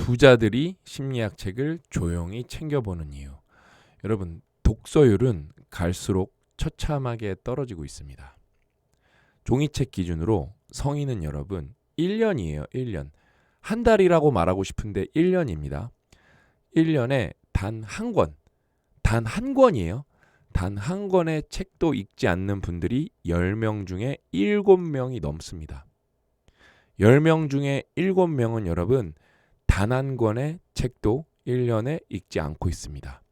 부자들이 심리학 책을 조용히 챙겨보는 이유. 여러분, 독서율은 갈수록 처참하게 떨어지고 있습니다. 종이책 기준으로 성인은 여러분 1년이에요. 1년. 한 달이라고 말하고 싶은데 1년입니다. 1년에 단 한 권, 단 한 권이에요. 단 한 권의 책도 읽지 않는 분들이 10명 중에 7명이 넘습니다. 10명 중에 7명은 여러분 단 한 권의 책도 1년에 읽지 않고 있습니다.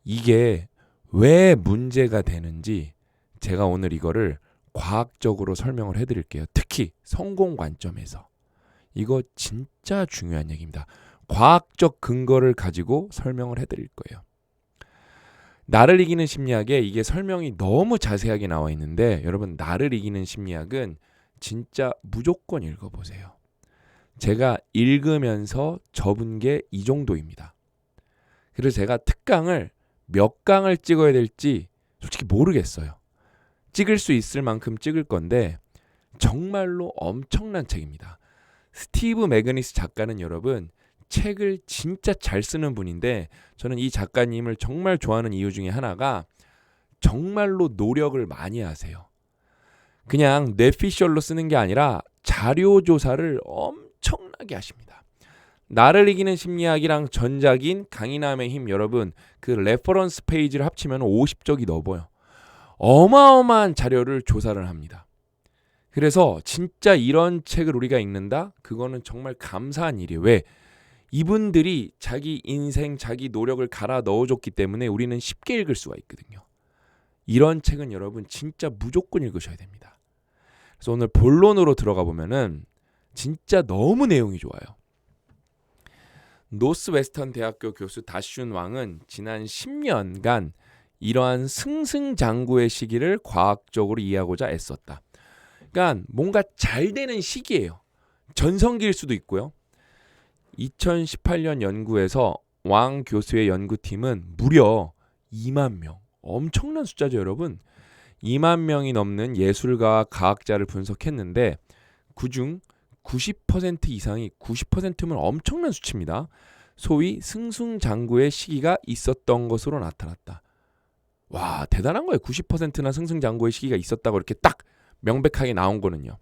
이게 왜 문제가 되는지 제가 오늘 이거를 과학적으로 설명을 해드릴게요. 특히 성공 관점에서. 이거 진짜 중요한 얘기입니다. 과학적 근거를 가지고 설명을 해드릴 거예요. 나를 이기는 심리학에 이게 설명이 너무 자세하게 나와 있는데 여러분, 나를 이기는 심리학은 진짜 무조건 읽어보세요. 제가 읽으면서 접은 게 이 정도입니다. 그래서 제가 특강을 몇 강을 찍어야 될지 솔직히 모르겠어요. 찍을 수 있을 만큼 찍을 건데 정말로 엄청난 책입니다. 스티브 매그니스 작가는 여러분 책을 진짜 잘 쓰는 분인데 저는 이 작가님을 정말 좋아하는 이유 중에 하나가 정말로 노력을 많이 하세요. 그냥 뇌피셜로 쓰는 게 아니라 자료 조사를 엄청나게 하십니다. 나를 이기는 심리학이랑 전작인 강인함의 힘, 여러분 그 레퍼런스 페이지를 합치면 50쪽이 넘어요. 어마어마한 자료를 조사를 합니다. 그래서 진짜 이런 책을 우리가 읽는다? 그거는 정말 감사한 일이에요. 왜? 이분들이 자기 인생, 자기 노력을 갈아 넣어줬기 때문에 우리는 쉽게 읽을 수가 있거든요. 이런 책은 여러분 진짜 무조건 읽으셔야 됩니다. 그래서 오늘 본론으로 들어가 보면은 진짜 너무 내용이 좋아요. 노스웨스턴 대학교 교수 다슌 왕은 지난 10년간 이러한 승승장구의 시기를 과학적으로 이해하고자 애썼다. 그러니까 뭔가 잘 되는 시기예요. 전성기일 수도 있고요. 2018년 연구에서 왕 교수의 연구팀은 무려 2만 명, 엄청난 숫자죠 여러분. 2만 명이 넘는 예술가와 과학자를 분석했는데 그중 90% 이상이, 90%면 엄청난 수치입니다. 소위 승승장구의 시기가 있었던 것으로 나타났다. 와, 대단한 거예요. 90%나 승승장구의 시기가 있었다고 이렇게 딱 명백하게 나온 거는요.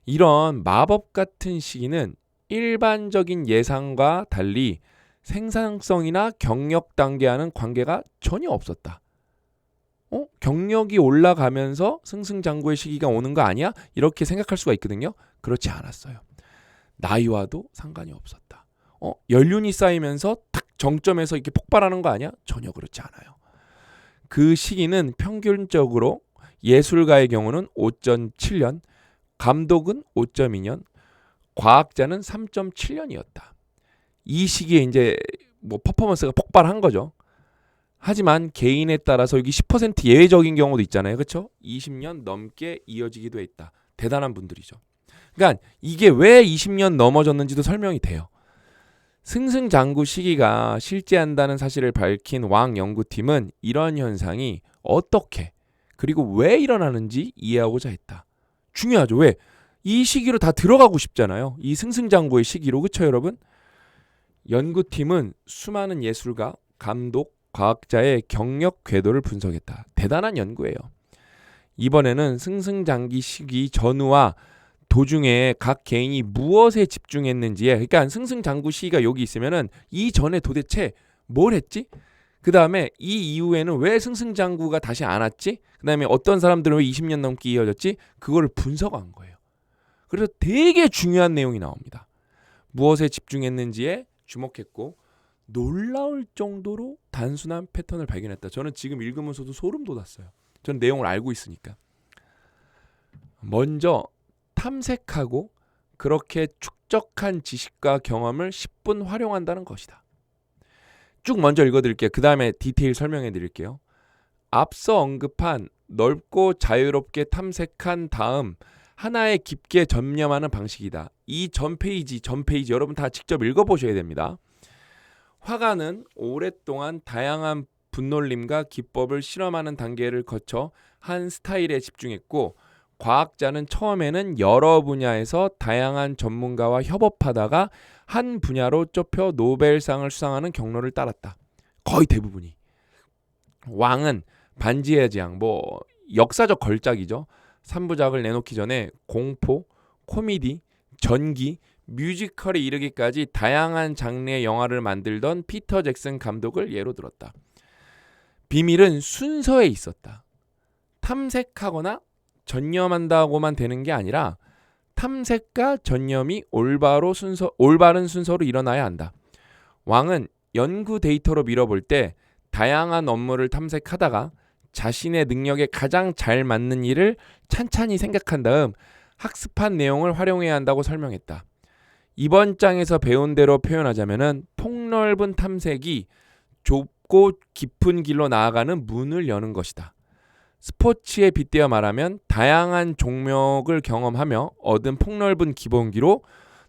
이런 마법 같은 시기는 일반적인 예상과 달리 생산성이나 경력 단계와는 관계가 전혀 없었다. 경력이 올라가면서 승승장구의 시기가 오는 거 아니야? 이렇게 생각할 수가 있거든요. 그렇지 않았어요. 나이와도 상관이 없었다. 연륜이 쌓이면서 딱 정점에서 이렇게 폭발하는 거 아니야? 전혀 그렇지 않아요. 그 시기는 평균적으로 예술가의 경우는 5.7년, 감독은 5.2년, 과학자는 3.7년이었다. 이 시기에 이제 퍼포먼스가 폭발한 거죠. 하지만 개인에 따라서 여기 10% 예외적인 경우도 있잖아요. 그렇죠? 20년 넘게 이어지기도 했다. 대단한 분들이죠. 그러니까 이게 왜 20년 넘어졌는지도 설명이 돼요. 승승장구 시기가 실제한다는 사실을 밝힌 왕 연구팀은 이런 현상이 어떻게 그리고 왜 일어나는지 이해하고자 했다. 중요하죠. 왜? 이 시기로 다 들어가고 싶잖아요. 이 승승장구의 시기로. 그렇죠 여러분? 연구팀은 수많은 예술가, 감독, 과학자의 경력 궤도를 분석했다. 대단한 연구예요. 이번에는 승승장기 시기 전후와 도중에 각 개인이 무엇에 집중했는지에, 그러니까 승승장구 시기가 여기 있으면은 이 전에 도대체 뭘 했지? 그 다음에 이 이후에는 왜 승승장구가 다시 안 왔지? 그 다음에 어떤 사람들은 왜 20년 넘게 이어졌지? 그거를 분석한 거예요. 그래서 되게 중요한 내용이 나옵니다. 무엇에 집중했는지에 주목했고 놀라울 정도로 단순한 패턴을 발견했다. 저는 지금 읽으면서도 소름 돋았어요. 저는 내용을 알고 있으니까. 먼저 탐색하고 그렇게 축적한 지식과 경험을 10분 활용한다는 것이다. 쭉 먼저 읽어드릴게요. 그 다음에 디테일 설명해드릴게요. 앞서 언급한 넓고 자유롭게 탐색한 다음 하나에 깊게 전념하는 방식이다. 이 전 페이지 여러분 다 직접 읽어보셔야 됩니다. 화가는 오랫동안 다양한 분놀림과 기법을 실험하는 단계를 거쳐 한 스타일에 집중했고 과학자는 처음에는 여러 분야에서 다양한 전문가와 협업하다가 한 분야로 좁혀 노벨상을 수상하는 경로를 따랐다. 거의 대부분이. 왕은 반지의 제왕, 역사적 걸작이죠. 3부작을 내놓기 전에 공포, 코미디, 전기, 뮤지컬에 이르기까지 다양한 장르의 영화를 만들던 피터 잭슨 감독을 예로 들었다. 비밀은 순서에 있었다. 탐색하거나 전념한다고만 되는 게 아니라 탐색과 전념이 올바른 순서로 일어나야 한다. 왕은 연구 데이터로 밀어볼 때 다양한 업무를 탐색하다가 자신의 능력에 가장 잘 맞는 일을 찬찬히 생각한 다음 학습한 내용을 활용해야 한다고 설명했다. 이번 장에서 배운 대로 표현하자면 폭넓은 탐색이 좁고 깊은 길로 나아가는 문을 여는 것이다. 스포츠에 빗대어 말하면 다양한 종목을 경험하며 얻은 폭넓은 기본기로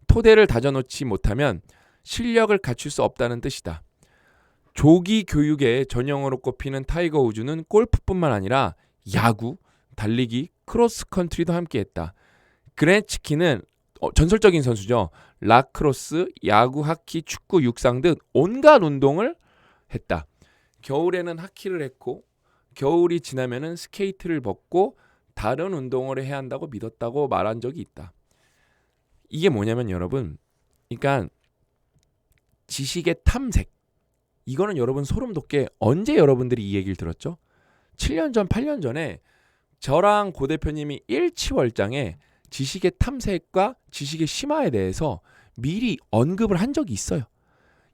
토대를 다져놓지 못하면 실력을 갖출 수 없다는 뜻이다. 조기 교육의 전형으로 꼽히는 타이거 우즈는 골프뿐만 아니라 야구, 달리기, 크로스컨트리도 함께했다. 그레츠키는 전설적인 선수죠. 라크로스, 야구, 하키, 축구, 육상 등 온갖 운동을 했다. 겨울에는 하키를 했고 겨울이 지나면은 스케이트를 벗고 다른 운동을 해야 한다고 믿었다고 말한 적이 있다. 이게 뭐냐면 여러분, 그러니까 지식의 탐색. 이거는 여러분 소름 돋게 언제 여러분들이 이 얘기를 들었죠? 7년 전, 8년 전에 저랑 고 대표님이 일치월장에 지식의 탐색과 지식의 심화에 대해서 미리 언급을 한 적이 있어요.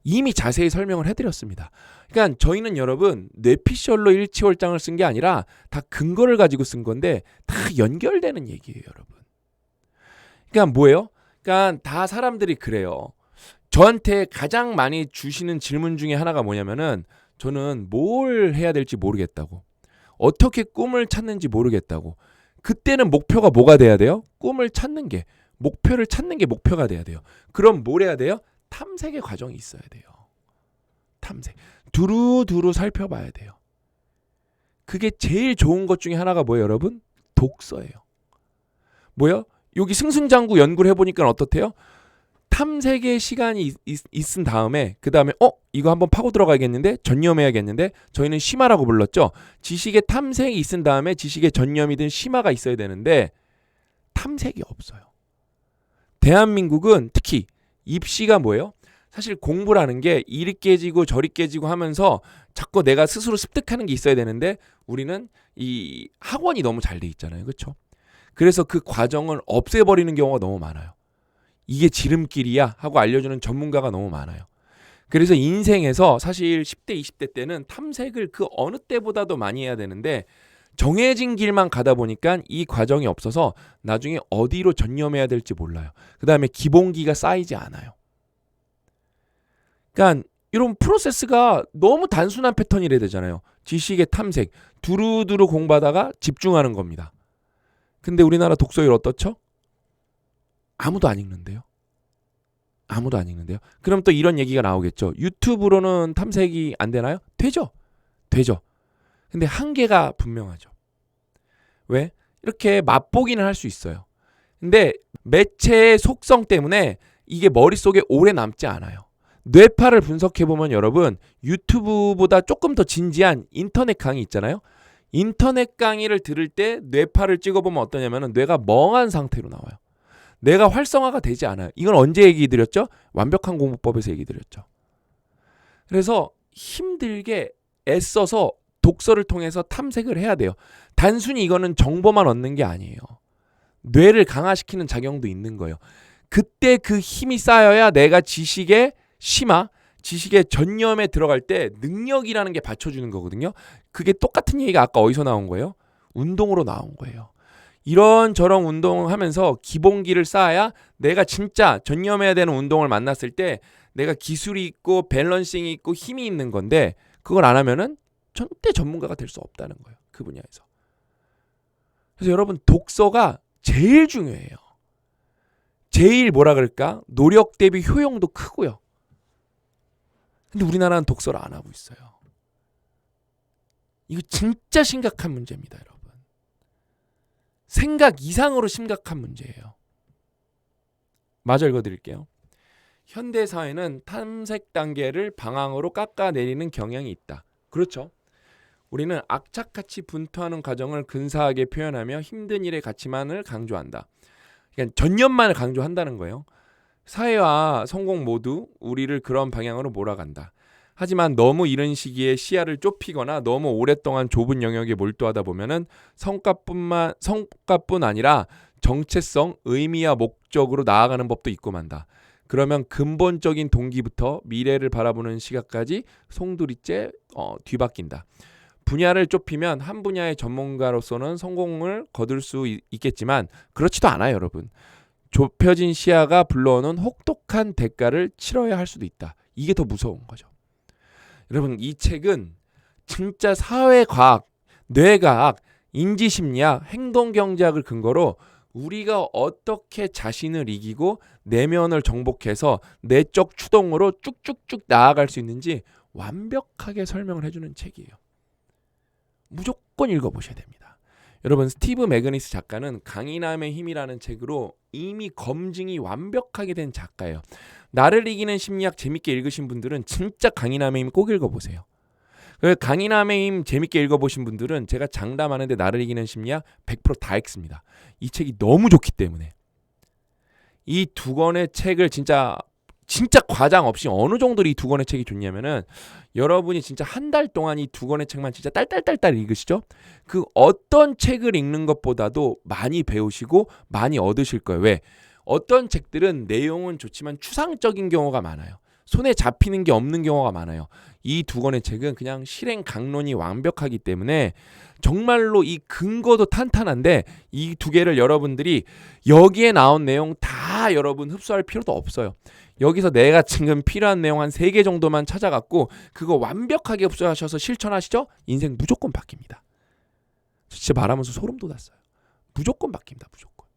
이미 자세히 설명을 해드렸습니다. 그러니까 저희는 여러분 뇌피셜로 일치월장을 쓴 게 아니라 다 근거를 가지고 쓴 건데 다 연결되는 얘기예요, 여러분. 그러니까 뭐예요? 그러니까 다 사람들이 그래요. 저한테 가장 많이 주시는 질문 중에 하나가 뭐냐면은 저는 뭘 해야 될지 모르겠다고. 어떻게 꿈을 찾는지 모르겠다고. 그때는 목표가 뭐가 돼야 돼요? 꿈을 찾는 게, 목표를 찾는 게 목표가 돼야 돼요. 그럼 뭘 해야 돼요? 탐색의 과정이 있어야 돼요. 탐색. 두루두루 살펴봐야 돼요. 그게 제일 좋은 것 중에 하나가 뭐예요, 여러분? 독서예요. 뭐요? 여기 승승장구 연구를 해보니까 어떻대요? 탐색의 시간이 있은 다음에 그 다음에 이거 한번 파고 들어가야겠는데 전념해야겠는데 저희는 심화라고 불렀죠. 지식의 탐색이 있은 다음에 지식의 전념이든 심화가 있어야 되는데 탐색이 없어요. 대한민국은 특히 입시가 뭐예요? 사실 공부라는 게 이리 깨지고 저리 깨지고 하면서 자꾸 내가 스스로 습득하는 게 있어야 되는데 우리는 이 학원이 너무 잘 돼 있잖아요. 그렇죠? 그래서 그 과정을 없애버리는 경우가 너무 많아요. 이게 지름길이야 하고 알려주는 전문가가 너무 많아요. 그래서 인생에서 사실 10대, 20대 때는 탐색을 그 어느 때보다도 많이 해야 되는데 정해진 길만 가다 보니까 이 과정이 없어서 나중에 어디로 전념해야 될지 몰라요. 그 다음에 기본기가 쌓이지 않아요. 그러니까 이런 프로세스가 너무 단순한 패턴이래 되잖아요. 지식의 탐색, 두루두루 공부하다가 집중하는 겁니다. 근데 우리나라 독서율 어떻죠? 아무도 안 읽는데요. 아무도 안 읽는데요. 그럼 또 이런 얘기가 나오겠죠. 유튜브로는 탐색이 안 되나요? 되죠. 되죠. 근데 한계가 분명하죠. 왜? 이렇게 맛보기는 할 수 있어요. 근데 매체의 속성 때문에 이게 머릿속에 오래 남지 않아요. 뇌파를 분석해보면 여러분 유튜브보다 조금 더 진지한 인터넷 강의 있잖아요. 인터넷 강의를 들을 때 뇌파를 찍어보면 어떠냐면 뇌가 멍한 상태로 나와요. 뇌가 활성화가 되지 않아요. 이건 언제 얘기 드렸죠? 완벽한 공부법에서 얘기 드렸죠. 그래서 힘들게 애써서 독서를 통해서 탐색을 해야 돼요. 단순히 이거는 정보만 얻는 게 아니에요. 뇌를 강화시키는 작용도 있는 거예요. 그때 그 힘이 쌓여야 내가 지식의 심화, 지식의 전념에 들어갈 때 능력이라는 게 받쳐주는 거거든요. 그게 똑같은 얘기가 아까 어디서 나온 거예요? 운동으로 나온 거예요. 이런저런 운동하면서 기본기를 쌓아야 내가 진짜 전념해야 되는 운동을 만났을 때 내가 기술이 있고 밸런싱이 있고 힘이 있는 건데 그걸 안 하면은 절대 전문가가 될 수 없다는 거예요. 그 분야에서. 그래서 여러분 독서가 제일 중요해요. 제일 뭐라 그럴까? 노력 대비 효용도 크고요. 근데 우리나라는 독서를 안 하고 있어요. 이거 진짜 심각한 문제입니다, 여러분. 생각 이상으로 심각한 문제예요. 마저 읽어드릴게요. 현대 사회는 탐색 단계를 방향으로 깎아내리는 경향이 있다. 그렇죠. 우리는 악착같이 분투하는 과정을 근사하게 표현하며 힘든 일의 가치만을 강조한다. 그러니까 전념만을 강조한다는 거예요. 사회와 성공 모두 우리를 그런 방향으로 몰아간다. 하지만 너무 이른 시기에 시야를 좁히거나 너무 오랫동안 좁은 영역에 몰두하다 보면은 성과뿐 아니라 정체성, 의미와 목적으로 나아가는 법도 있고 만다. 그러면 근본적인 동기부터 미래를 바라보는 시각까지 송두리째 뒤바뀐다. 분야를 좁히면 한 분야의 전문가로서는 성공을 거둘 수 있겠지만 그렇지도 않아요, 여러분. 좁혀진 시야가 불러오는 혹독한 대가를 치러야 할 수도 있다. 이게 더 무서운 거죠. 여러분, 이 책은 진짜 사회과학, 뇌과학, 인지심리학, 행동경제학을 근거로 우리가 어떻게 자신을 이기고 내면을 정복해서 내적 추동으로 쭉쭉쭉 나아갈 수 있는지 완벽하게 설명을 해주는 책이에요. 무조건 읽어보셔야 됩니다. 여러분, 스티브 매그니스 작가는 강인함의 힘이라는 책으로 이미 검증이 완벽하게 된 작가예요. 나를 이기는 심리학 재밌게 읽으신 분들은 진짜 강인함의 힘 꼭 읽어보세요. 강인함의 힘 재밌게 읽어보신 분들은 제가 장담하는데 나를 이기는 심리학 100%다 읽습니다. 이 책이 너무 좋기 때문에. 이 두 권의 책을 진짜 과장 없이 어느 정도로 이 두 권의 책이 좋냐면은 여러분이 진짜 한 달 동안 이 두 권의 책만 진짜 딸딸딸딸 읽으시죠? 그 어떤 책을 읽는 것보다도 많이 배우시고 많이 얻으실 거예요. 왜? 어떤 책들은 내용은 좋지만 추상적인 경우가 많아요. 손에 잡히는 게 없는 경우가 많아요. 이 두 권의 책은 그냥 실행 강론이 완벽하기 때문에 정말로 이 근거도 탄탄한데 이 두 개를 여러분들이 여기에 나온 내용 다 여러분 흡수할 필요도 없어요. 여기서 내가 지금 필요한 내용 한 3개 정도만 찾아갖고 그거 완벽하게 흡수하셔서 실천하시죠? 인생 무조건 바뀝니다. 진짜 말하면서 소름 돋았어요. 무조건 바뀝니다. 무조건.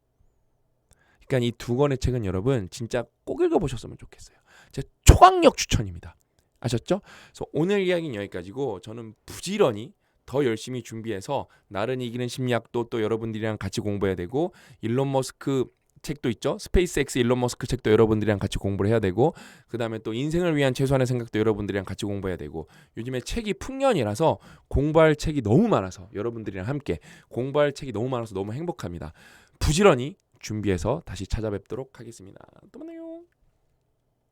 그러니까 이 두 권의 책은 여러분 진짜 꼭 읽어보셨으면 좋겠어요. 제 초강력 추천입니다. 아셨죠? 그래서 오늘 이야기는 여기까지고 저는 부지런히 더 열심히 준비해서 나를 이기는 심리학도 또 여러분들이랑 같이 공부해야 되고 일론 머스크 책도 있죠. 스페이스X 일론 머스크 책도 여러분들이랑 같이 공부를 해야 되고 그다음에 또 인생을 위한 최소한의 생각도 여러분들이랑 같이 공부해야 되고 요즘에 책이 풍년이라서 공부할 책이 너무 많아서 여러분들이랑 함께 공부할 책이 너무 많아서 너무 행복합니다. 부지런히 준비해서 다시 찾아뵙도록 하겠습니다. 또 만나요.